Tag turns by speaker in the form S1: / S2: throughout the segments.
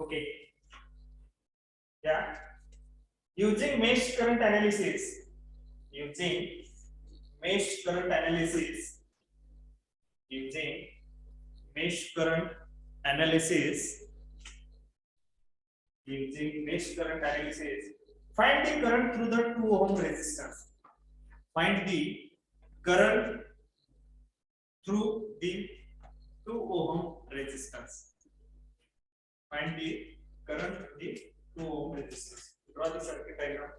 S1: Okay. Yeah. Using mesh current analysis. Using mesh current analysis. Using mesh current analysis. Using mesh current analysis. Find the current through the 2 ohm resistance. Find the current through the 2 ohm resistance. Find the current through the 2 ohm resistance. Draw the circuit diagram.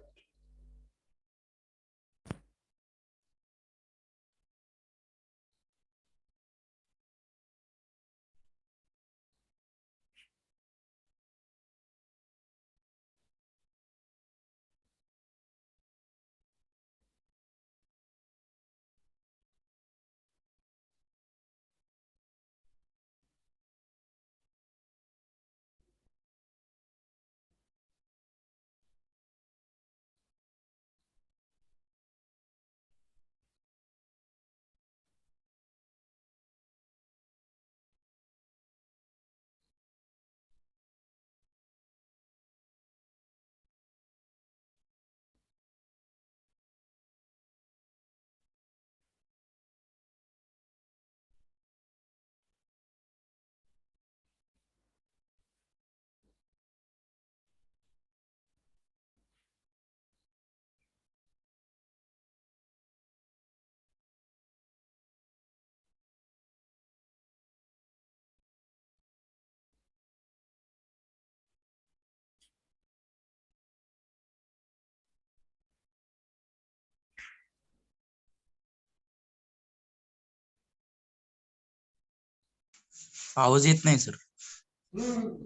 S2: आवाज येत नाही sir.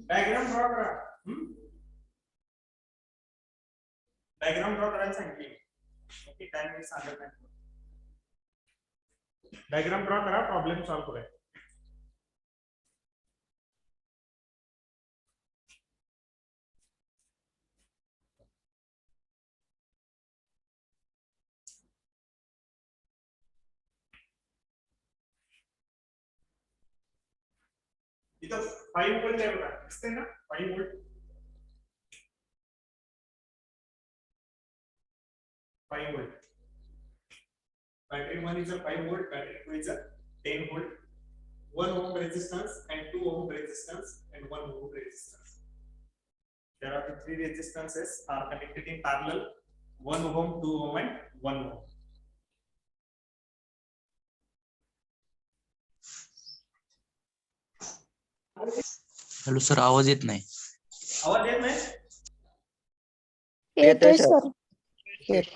S1: Diagram draw करा. Diagram draw करायला सांगितले. Okay, time मी सांगत नाही. Diagram draw करा, problem solve करूया. इथं 5 व्होल्ट आहे बघा, दिसतंय ना 5 volt. 5 volt. Battery 1 is a 5 volt, battery 2 is a 10 volt. 1 ohm resistance and 2 ohm resistance and 1 ohm resistance. There are the 3 resistances are connected in parallel: 1 ohm, 2 ohm and 1 ohm.
S2: Hello sir, आवाज येत नाही.
S1: आवाज येत नाही?
S3: येतोय sir.
S1: ठीक.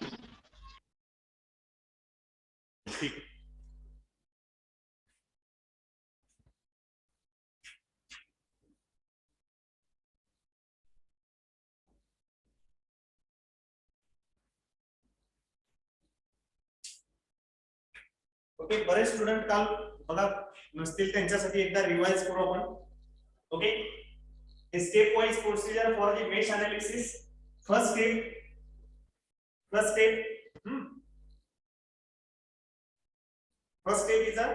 S1: Okay, बरेच student काल बघा नसतील, त्यांच्यासाठी एकदा रिवाइज करू आपण. Okay, step wise procedure for the mesh analysis. First step is a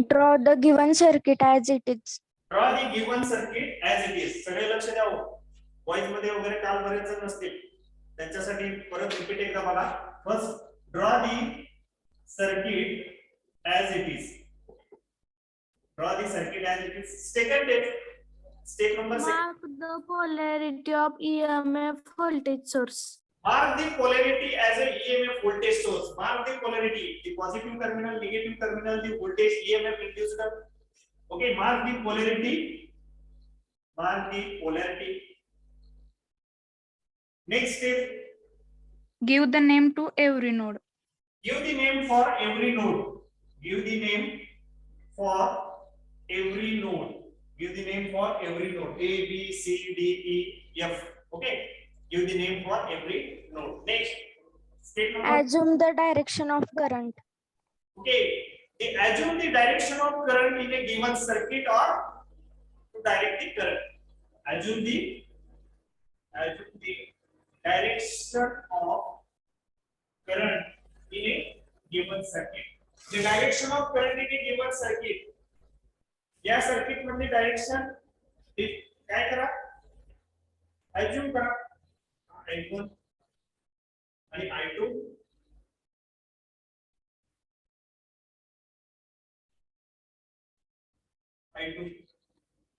S3: Draw the given circuit as it is.
S1: draw the given circuit as it is. सगळे लक्ष द्या. वॉइस मध्ये वगैरे काल बरेच जण नसतील, त्यांच्यासाठी परत रिपीट एकदा बघा. First draw the circuit as it is. Draw the circuit as it is. Second step number 6.
S4: Mark the polarity of EMF voltage source.
S1: Mark the polarity as a EMF voltage source. Mark the polarity, the positive terminal, negative terminal, the voltage EMF induced. Okay, mark the polarity. Mark the polarity. Next step.
S4: Give the name to every node.
S1: Give the name for every node. Give the name for every node. Give the name for every node. A, B, C, D, E, F. Okay. Give the name for every node. Next. Step number.
S3: Assume the direction of current.
S1: Okay. Assume the direction of current in a given circuit or to direct the current. Assume the direction of current in a given circuit. The direction of current in a given circuit. या circuit मधली direction काय करा, assume करा I1 आणि I2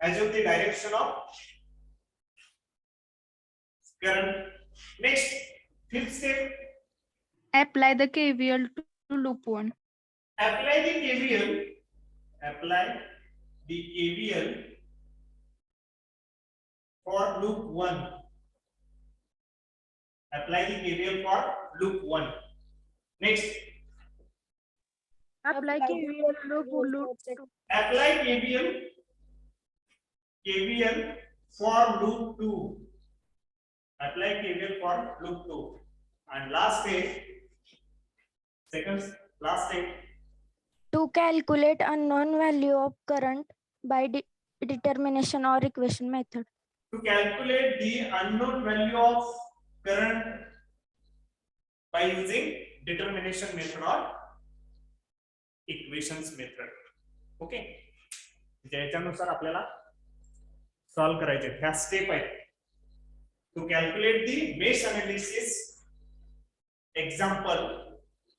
S1: assume the direction of current. Next, fifth step,
S4: Apply the KVL to loop 1.
S1: apply the KVL. Apply the KVL for loop 1. Apply the KVL for loop 1. Next,
S4: Apply KVL to loop 2.
S1: apply KVL for loop 2. Apply KVL for loop 2. And last step, last step,
S3: To calculate unknown value of current by determination or equation method.
S1: to calculate the unknown value of current by using determination method or equations method. Okay, ज्याच्यानुसार आपल्याला solve करायचे ह्या step आहेत. To calculate the mesh analysis example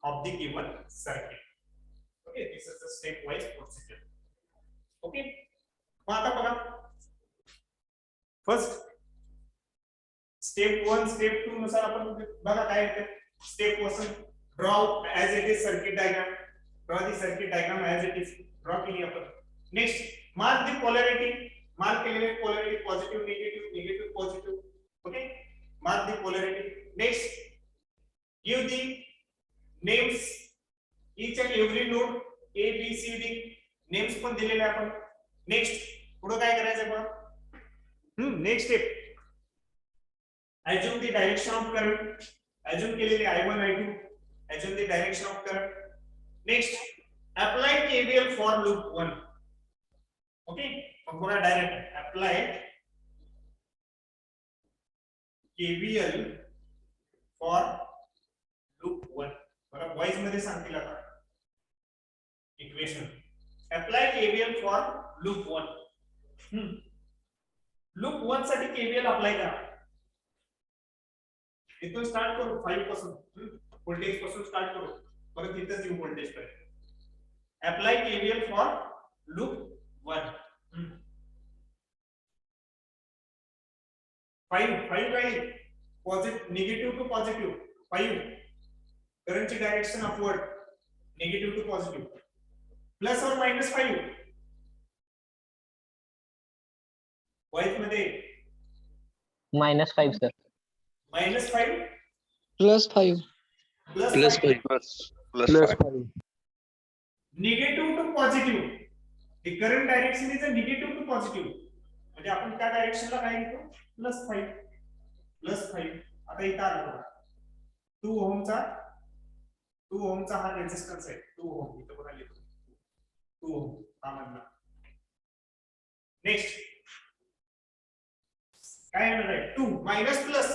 S1: of the given circuit. Okay, this is the step wise procedure. Okay, मग आता बघा, first step 1 step 2 नुसार आपण बघा काय येते. Step 1 draw as it is circuit diagram. Draw the circuit diagram as it is. Draw केली आपण. Next, mark the polarity. Mark केलेले polarity positive negative negative positive. Okay, mark the polarity. Next, give the names each and every node A B C D names पण दिलेले आपण. Next, पुढे काय करायचं बघा. Next step, assume the direction of current. assume केलेले I1 I2. assume the direction of current. next, apply KVL for loop 1. okay, अब पूरा direct apply KVL for loop 1. बघा वॉइस मध्ये सांगतील आता equation. apply KVL for loop 1. Loop 1 साठी KVL apply करा. इथून स्टार्ट करू 5 पासून, व्होल्टेज पासून स्टार्ट करू, परत इथेच येऊ व्होल्टेज पर्यंत. Apply KVL for loop 1. 5 काय पॉझिटिव्ह निगेटिव्ह टू पॉझिटिव्ह. 5 करंटची direction upward, negative to positive. Plus और मायनस 5. वाईट मध्ये
S5: -5 sir.
S1: -5
S6: +5
S1: +5 negative to positive. The current direction is a negative to positive. म्हणजे आपण त्या डायरेक्शनला काय घेतो, +5. आता इथं आलं बघा 2 ओहमचा हा रेझिस्टन्स आहे. 2 ओहम इथं बघा लिहितो 2 ओहम हा मधला. नेक्स्ट काय येणार आहे 2 मायनस प्लस.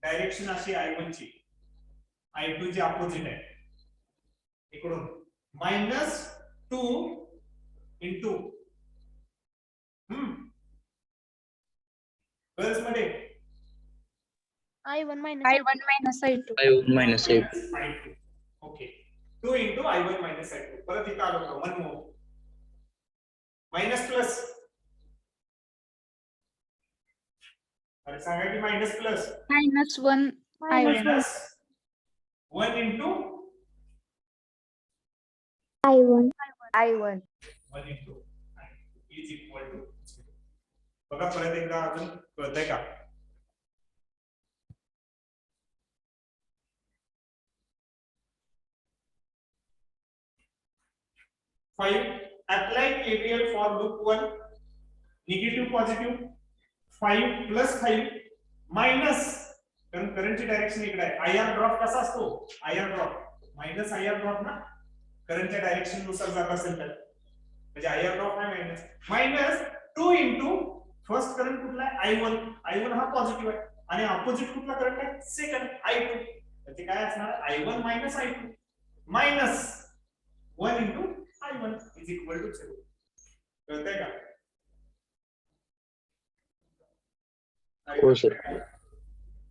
S1: डायरेक्शन अशी I1 ची, I2 ची अपोजिट आहे. इकडून -2 इंटू गर्ल्स मध्ये
S4: I1 minus I2.
S1: I2. Okay, 2 into I1 minus I2. परत इथं आलो का 1 मोर मायनस प्लस. अरे सांगा की minus plus.
S4: -1 I1.
S1: Minus 1 into
S3: I1.
S1: 1 into is equal to 0. बघा परत एकदा अजून कळतंय का. Apply KVL for loop 1. Negative positive 5 plus 5 minus, कारण करंटची डायरेक्शन इकडे आहे. IR ड्रॉप कसा असतो, IR drop minus IR drop ना, करंटच्या डायरेक्शन नुसार जात असेल तर म्हणजे IR ड्रॉप नाही मायनस 2 इंटू फर्स्ट करंट कुठला आहे I1 हा पॉझिटिव्ह आहे आणि अपोजिट कुठला करंट आहे सेकंड I2. त्याचे काय असणार I1 minus I2 minus 1 into I1 is equal to 0. कळतंय का?
S5: हो सर.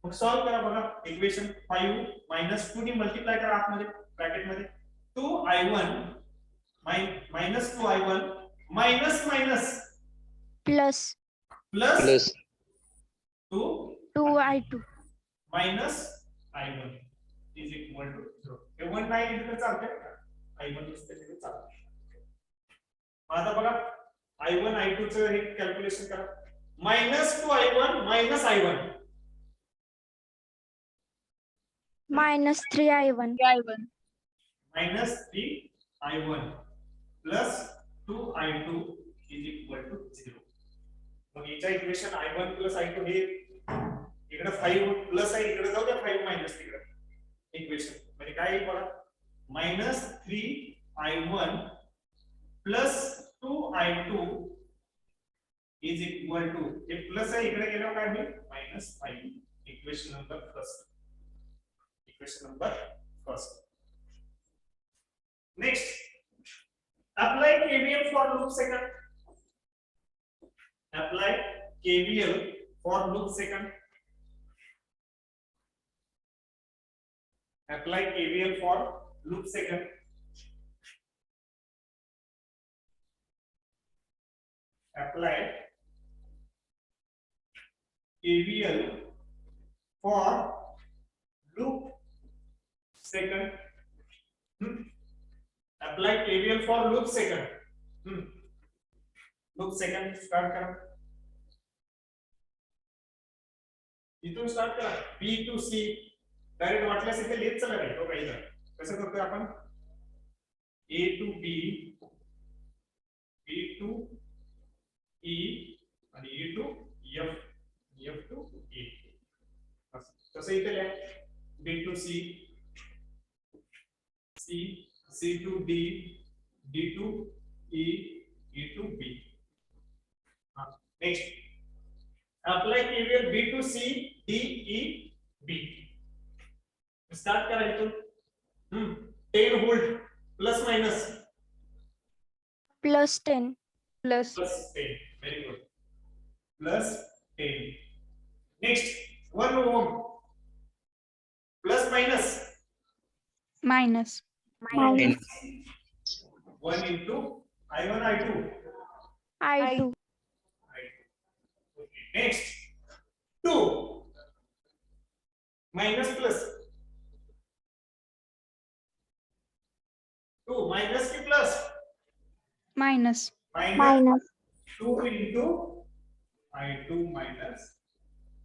S1: मग सॉल्व करा बघा. इक्वेशन 5 मायनस 2 ने मल्टिप्लाय करा आतमध्ये ब्रॅकेट मध्ये 2i1 minus 2i1 minus minus
S3: plus
S1: plus
S5: plus
S3: 2i2
S1: minus i1 is equal to 0. हे 1 नाही लिहिलं तर चालतंय का? i1 नुसतं लिहिलं चालतंय. आता बघा i1 i2 चं हे कॅल्क्युलेशन करा. Minus 2i1 minus i1
S3: minus 3i1
S1: minus 3i1 plus 2i2 is equal to 0. मग याच्या इक्वेशन i1 plus i2 हे इकडे 5 प्लस आहे, इकडे जाऊ द्या 5 मायनस तिकडे इक्वेशन म्हणजे काय येईल बघा minus 3i1 plus 2i2 is equal to हे प्लस आहे इकडे गेल्यावर काय होईल minus 5. Equation number first. Question number first. Next, apply KVL for loop second. Apply KVL for loop second. Apply KVL for loop second. Apply KVL for loop second. Apply KVL for loop second. Loop second start करा. इथून start करा. B to C direct वाटल्यास इथे लिहित चला रे. तो काही नाही. कसं करतोय आपण A to B, B to E आणि E to F, F to E. तसं इथे लिहा. B to C, C to D, D to E, E to B. Next, apply KVL B to C, D, E, B. Start करा इथून. 10 volt plus minus
S3: plus 10
S4: plus
S1: plus 10. Very good. Plus 10. Next, 1 ohm plus minus
S4: minus
S1: 1 into I1 I2.
S3: i2
S1: Okay. Next 2 minus plus 2 minus की plus
S4: minus
S1: minus 2 into I2 minus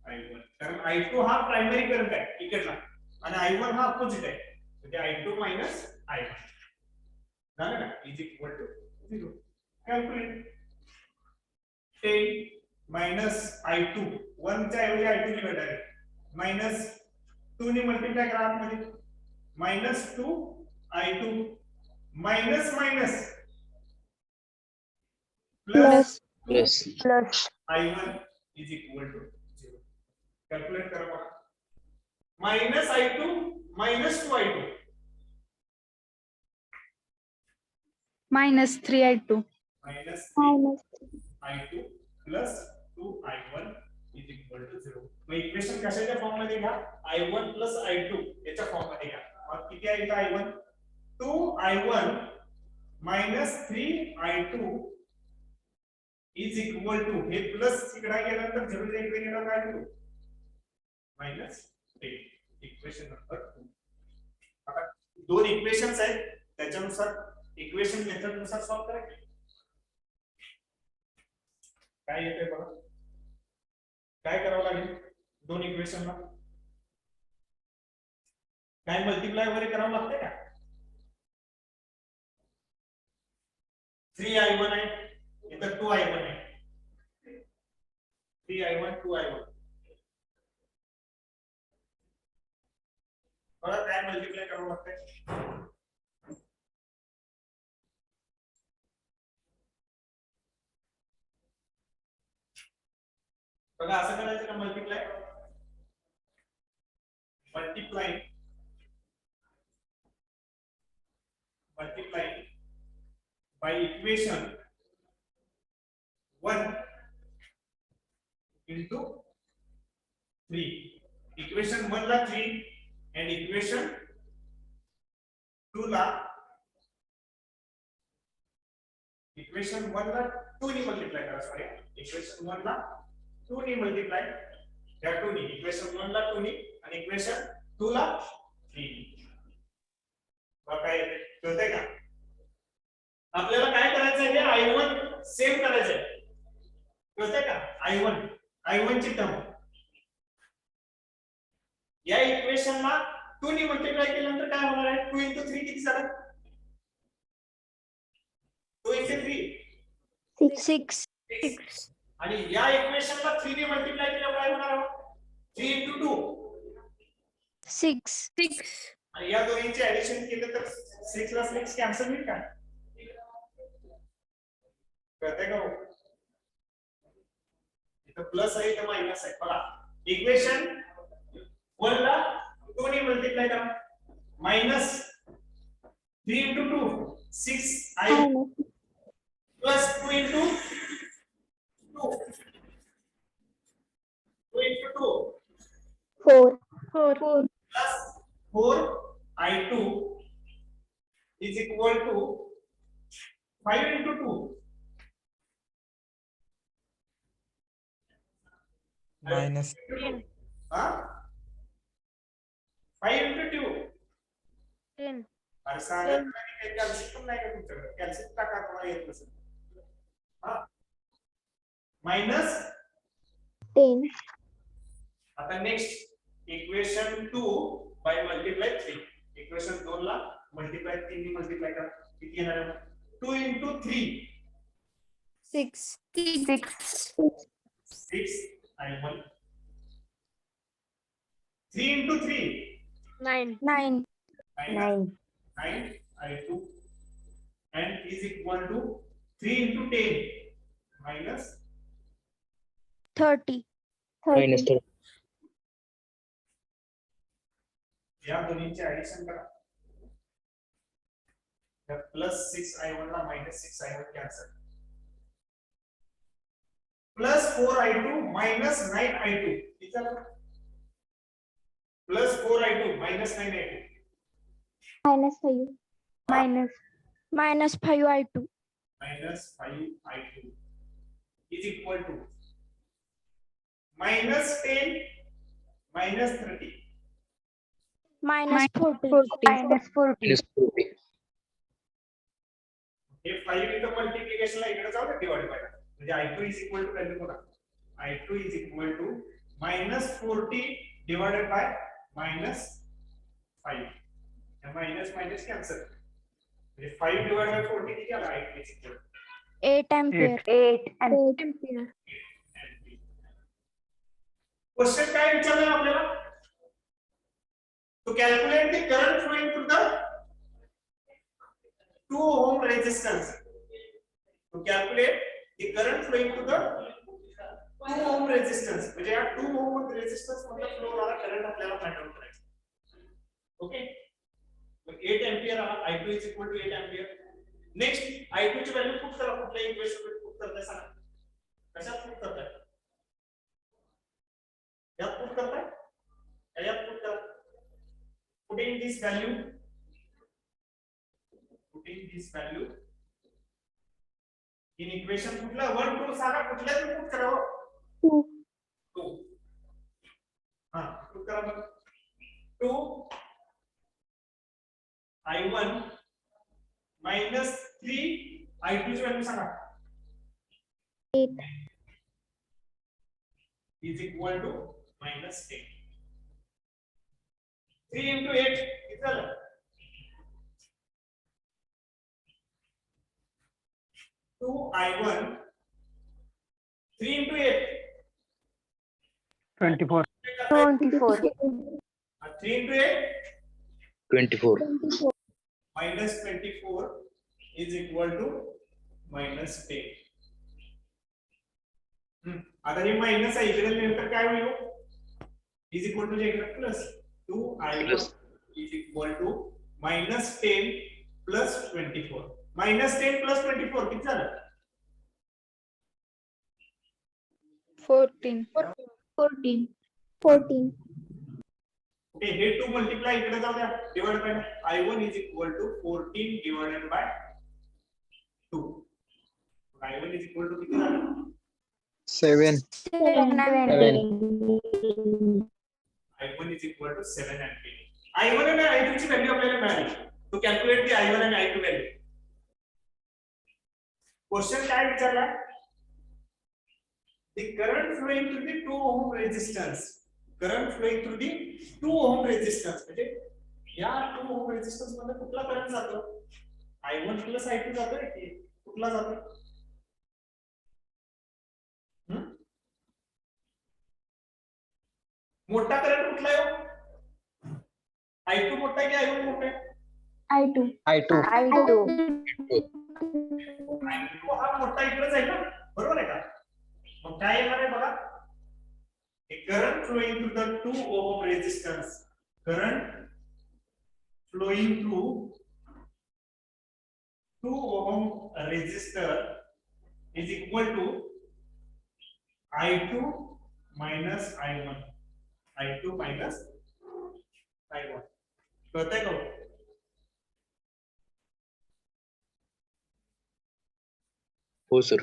S1: I1. कारण I2 हा primary current आहे इकडला आणि I1 हा opposite आहे. म्हणजे I2 minus I1 झालं ना is equal to 0. Calculate 10 minus I2 1 च्या ऐवजी I2 लिहा डायरेक्ट minus 2 ने मल्टिप्लाय करा आतमध्ये minus 2 I2 minus minus plus
S5: plus
S1: I1 is equal to 0. Calculate करा बघा. Minus I2 minus 2I2.
S4: minus 3i2
S1: Minus 3I2 plus 2I1 is equal to 0. मग equation कशाच्या फॉर्म मध्ये घ्या I1 plus I2 याच्या फॉर्म मध्ये घ्या. मग किती आहे इथं I1 2I1 minus 3I2 is equal to हे प्लस इकडे गेल्यानंतर 0 च्या इकडे गेल्यावर काय होईल मायनस 10. Equation number 2. आता दोन इक्वेशन्स आहेत त्याच्यानुसार इक्वेशन मेथड नुसार सॉल्व करा. काय येते बघा काय करावं लागेल दोन इक्वेशनला काय मल्टिप्लाय वगैरे करावं लागते का 3i1 आहे इथं 2i1 आहे 3i1 2i1 बघा काय मल्टिप्लाय करावं लागतंय बघा असं करायचं का multiply multiply by equation 1 into 3. Equation 1 ला 3 and equation 2 ला equation 1 ला 2 ने मल्टिप्लाय करा. सॉरी, equation 1 ला 2 ने मल्टिप्लाय, या 2 ने equation 1 ला 2 ने आणि equation 2 ला 3. बघा काय कळतंय का? आपल्याला काय करायचं आहे? I1 सेम करायचं आहे. कळतंय का? I1 ची टर्म या इक्वेशनला 2 ने मल्टिप्लाय केल्यानंतर काय होणार आहे? 2 into 3 किती झालं? 2 into 3
S3: 6.
S1: 6. आणि या इक्वेशनला 3 ने मल्टिप्लाय केल्यावर काय होणार आहे? 3 into 2
S3: 6.
S1: आणि या दोन्हीचे ऍडिशन केलं तर 6 + 6 कॅन्सल होईल का? कळतंय का? इथं प्लस आहे इथं मायनस आहे. बघा, इक्वेशन 1 ला 2 ने मल्टिप्लाय करा. Minus 3 into 2 6i plus 2 into 2
S3: 4.
S1: plus 4i2 is equal to 5 into 2
S6: minus
S1: हाँ 5 into 2
S4: 10.
S1: अरे सांगा नाही कॅल्शियम पण नाही का तुमच्याकडे? कॅल्शियम टाका तुम्हाला येत नसेल. हा मायनस
S3: 10.
S1: आता next equation 2 by multiply 3. Equation 2 ला मल्टिप्लाय 3 ने मल्टिप्लाय करा. किती येणार आहे? 2 into 3
S3: 6.
S1: 6 i1. 3 into 3
S4: 9.
S3: 9.
S1: 9 i2 and is equal to 3 into 10 minus
S3: 30.
S5: minus 30.
S1: या दोन्हीचे ऍडिशन करा. तर प्लस 6i1 ला minus 6i1 cancel. Plus 4i2 minus 9i2 किती झालं? Plus 4i2 minus 9i2
S3: -5. -5 I2.
S1: minus 5i2 is equal to minus 10 minus 30.
S3: -40.
S5: Minus 40.
S1: हे 5 इथं मल्टिप्लिकेशनला इकडे जाऊ दे, डिवाइड बाय. म्हणजे i2 is equal to value बघा. i2 is equal to -40 divided by -5. या minus minus cancel. म्हणजे 5 divided by 40 किती आला? i2 is equal to
S3: 8 ampere.
S5: 8 and
S4: Ampere.
S1: Question काय विचारलं आपल्याला? To calculate the current flowing through the 2 ohm resistance. To calculate the current flowing through the 2 ohm resistance. म्हणजे या 2 ohm resistance मधला flow होणारा current आपल्याला फाइंड आउट करायचा. Okay, मग 8 एंपियर आला. i2 is equal to 8 ampere. Next i2 ची value put करा. कुठल्या इक्वेशन मध्ये पुट करताय सांगा? कशात पुट करताय? यात पुट करताय? यात पुट करा. Putting this value in equation कुठला 1 2 सांगा, कुठल्या तरी पुट करा. 2 हां पुट करा. मग 2 i1 minus 3 i2 ची व्हॅल्यू सांगा.
S3: 8.
S1: is equal to minus 10. 3 into 8 किती झालं? 2 i1 3 into 8
S6: 24
S5: 24.
S1: 3 into 8
S5: 24.
S1: minus 24 is equal to minus 10. आता हे मायनस आहे, इकडे नंतर काय होईल? इज इक्वल टू इकडे plus 2i1 is equal to minus 10 plus 24. -10 + 24 किती झालं?
S4: 14. 14.
S1: ओके, हे 2 मल्टिप्लाय इकडे जाऊ द्या, divide by I1 = 14 divided by 2. I1 = किती झालं?
S6: 7.
S1: I1 = 7 ampere. I1 आणि I2 ची व्हॅल्यू आपल्याला मिळाली. तो कॅल्क्युलेट दी I1 आणि I2 व्हॅल्यू. क्वेश्चन काय विचारला? The current flowing through the 2 ohm resistance. Current flowing through the 2 ohm resistance. म्हणजे या 2 ohm resistance मध्ये कुठला करंट जातो? I1 + I2 जातो की कुठला जातो? मोठा करंट कुठला आहे? I2 मोठा आहे की I1 मोठा आहे?
S4: I2.
S6: I2.
S5: I2.
S1: I2 हा मोठा इकडेच आहे ना, बरोबर आहे का? मग काय येणार आहे बघा, a current flowing through the 2 ohm resistance, current flowing through 2 ohm resistor is equal to I2 minus I1. I2 minus I1. कळतंय का?
S5: हो सर.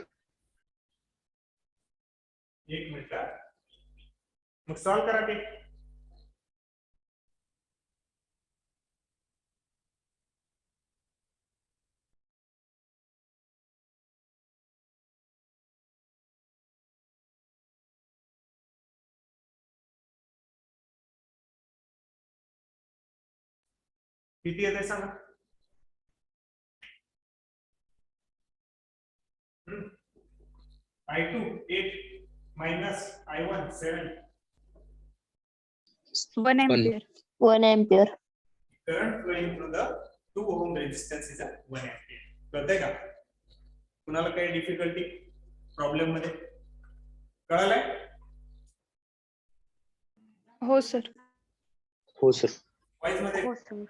S1: एक मिनिट, मग सॉल्व करा ते. किती येते सांगा? I2 8 minus I1 7.
S4: 1 ampere.
S5: 1 ampere.
S1: Current flowing through the 2 ohm resistance is 1 ampere. कळतंय का? कुणाला काही डिफिकल्टी प्रॉब्लेम मध्ये? कळालंय?
S4: हो सर.
S5: हो सर.
S1: वाईज मध्ये
S5: हो सर.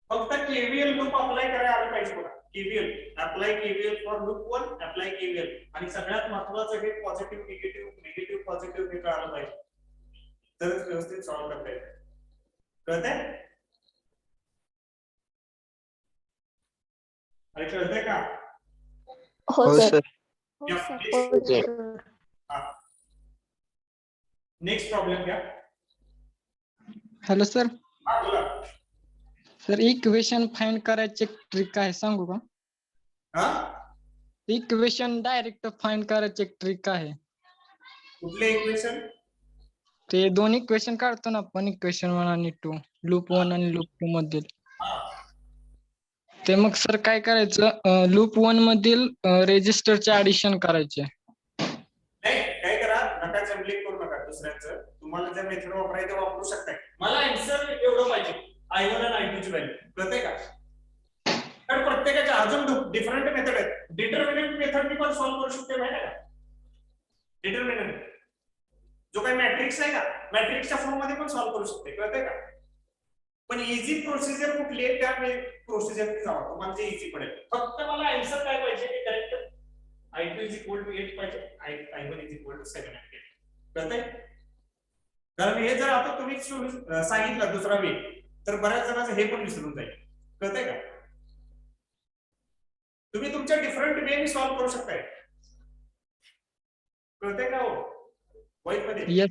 S1: फक्त केव्हीएल लूप अप्लाय करायला आलं पाहिजे बघा. KVL apply KVL for loop 1, apply KVL. आणि सगळ्यात महत्त्वाचं हे पॉझिटिव्ह निगेटिव्ह पॉझिटिव्ह हे कळालं पाहिजे, तरच व्यवस्थित सॉल्व करता येईल. कळतंय? अरे कळतंय का?
S5: हो
S6: हो
S5: सर.
S6: सर.
S3: हो सर.
S5: हो सर.
S1: नेक्स्ट प्रॉब्लेम घ्या.
S6: Hello sir.
S1: हा बोला.
S6: सर इक्वेशन फाइंड करायची ट्रिक आहे सांगू का?
S1: हा,
S6: इक्वेशन डायरेक्ट फाइंड करायची ट्रिक आहे.
S1: कुठले इक्वेशन?
S6: ते दोन इक्वेशन काढतो ना आपण, इक्वेशन 1 आणि 2, लूप 1 आणि लूप 2 मधील. ते मग सर काय करायचं, लूप 1 मधील रेजिस्टरचे ऍडिशन करायचे.
S1: नाही, काय करा, नका जम्बलिंग करू नका दुसऱ्यांचं. तुम्हाला ज्या मेथड वापरायचं वापरू शकताय. मला आन्सर एवढं पाहिजे, I1 आणि I2 ची व्हॅल्यू. कळतंय का? तर प्रत्येकाच्या अजून डिफरंट मेथड आहेत. डिटर्मिनंट मेथड मी पण सॉल्व्ह करू शकते, माहिती आहे का? डिटर्मिनंट जो काही मॅट्रिक्स आहे का, मॅट्रिक्सच्या फॉर्म मध्ये पण सॉल्व्ह करू शकते. कळतंय का? पण इझी प्रोसिजर कुठली आहे त्या प्रोसिजरने जावा, तुम्हाला जे इझी पडेल. फक्त मला आन्सर काय पाहिजे ते करेक्ट. I2 = 8 पाहिजे, I1 = 7 एम्पियर. कळतंय? कारण हे जर आता तुम्ही सांगितलं दुसरा वे, तर बऱ्याच जणांचं हे पण विसरून जाईल. कळतंय का? तुम्ही तुमच्या डिफरंट वेने सॉल्व्ह करू शकताय. कळतंय का? हो वाईट मध्ये.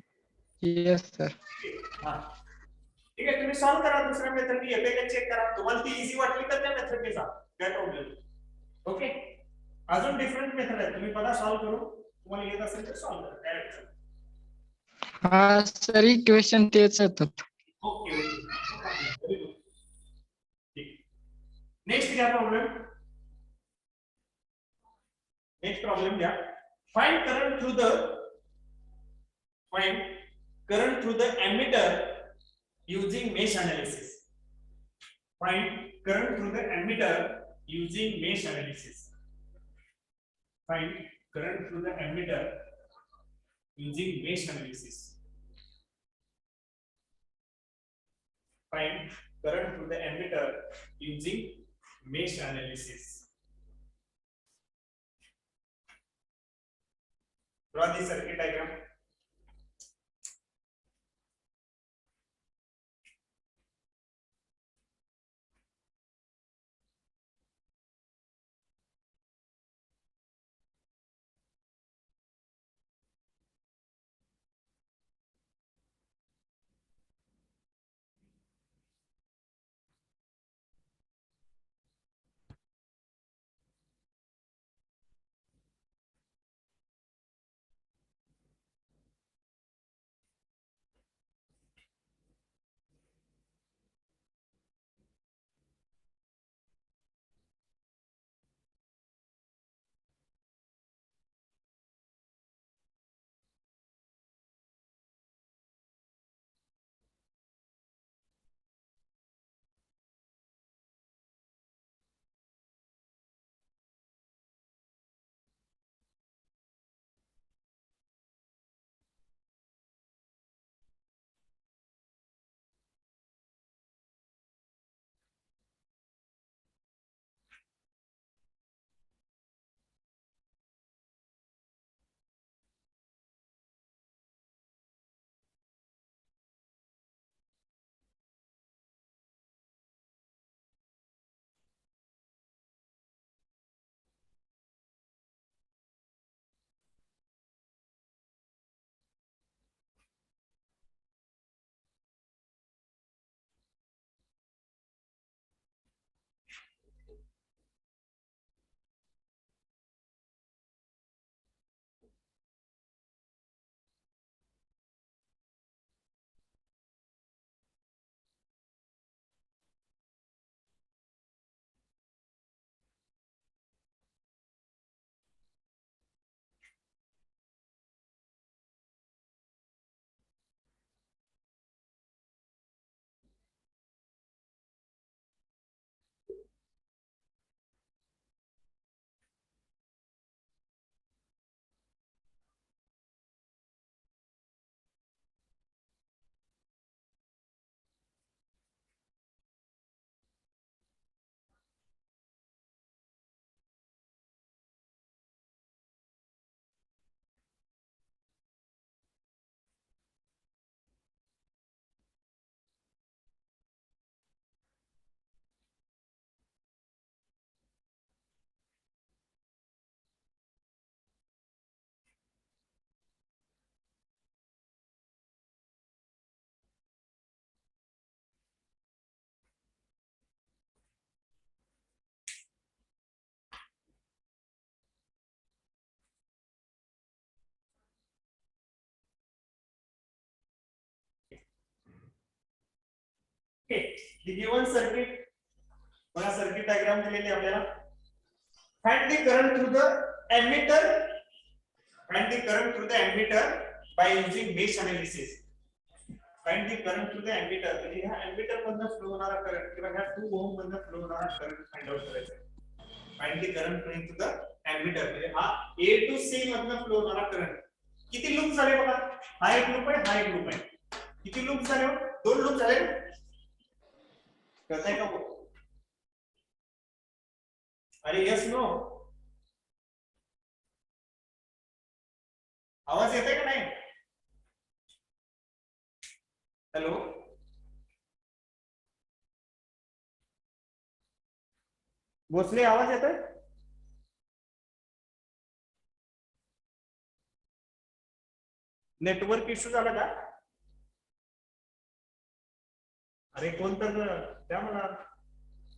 S6: Yes sir.
S1: हा ठीक आहे, तुम्ही सॉल्व्ह करा दुसऱ्या मेथडने, येते का चेक करा. तुम्हाला ती इझी वाटली तर त्या मेथडने जा, काय प्रॉब्लेम. ओके, अजून डिफरंट मेथड आहे, तुम्ही बघा सॉल्व्ह करू. तुम्हाला येत असेल तर सॉल्व्ह करा, काय अडचण.
S6: हा सर, इक्वेशन तेच येतात.
S1: ओके ओके, नेक्स्ट घ्या प्रॉब्लेम. नेक्स्ट प्रॉब्लेम घ्या. Find current through the ammeter using mesh analysis. Find current through the ammeter using mesh analysis. Find current through the ammeter using mesh analysis. find current through the ammeter using mesh analysis. Draw the circuit diagram. Okay, the given circuit, बघा circuit diagram दिलेली आहे आपल्याला. Find the current through the ammeter. Find the current through the ammeter by using mesh analysis. Find the current through the ammeter. म्हणजे ह्या ammeter मधनं flow होणारा current किंवा ह्या 2 ओहम मधनं फ्लो होणारा करंट फाइंड आउट करायचा आहे. Find the current flowing through the ammeter. म्हणजे हा A to C मधनं फ्लो होणारा करंट. किती लूप झाले बघा. हा एक लूप आहे, हा एक लूप आहे. किती लूप झाले हो? 2 लूप झाले. करताय का वो? अरे यस नो, आवाज येतोय का नाही? हॅलो, भोसले आवाज येतोय? नेटवर्क इश्यू झाला का? अरे कोण तर द्या मला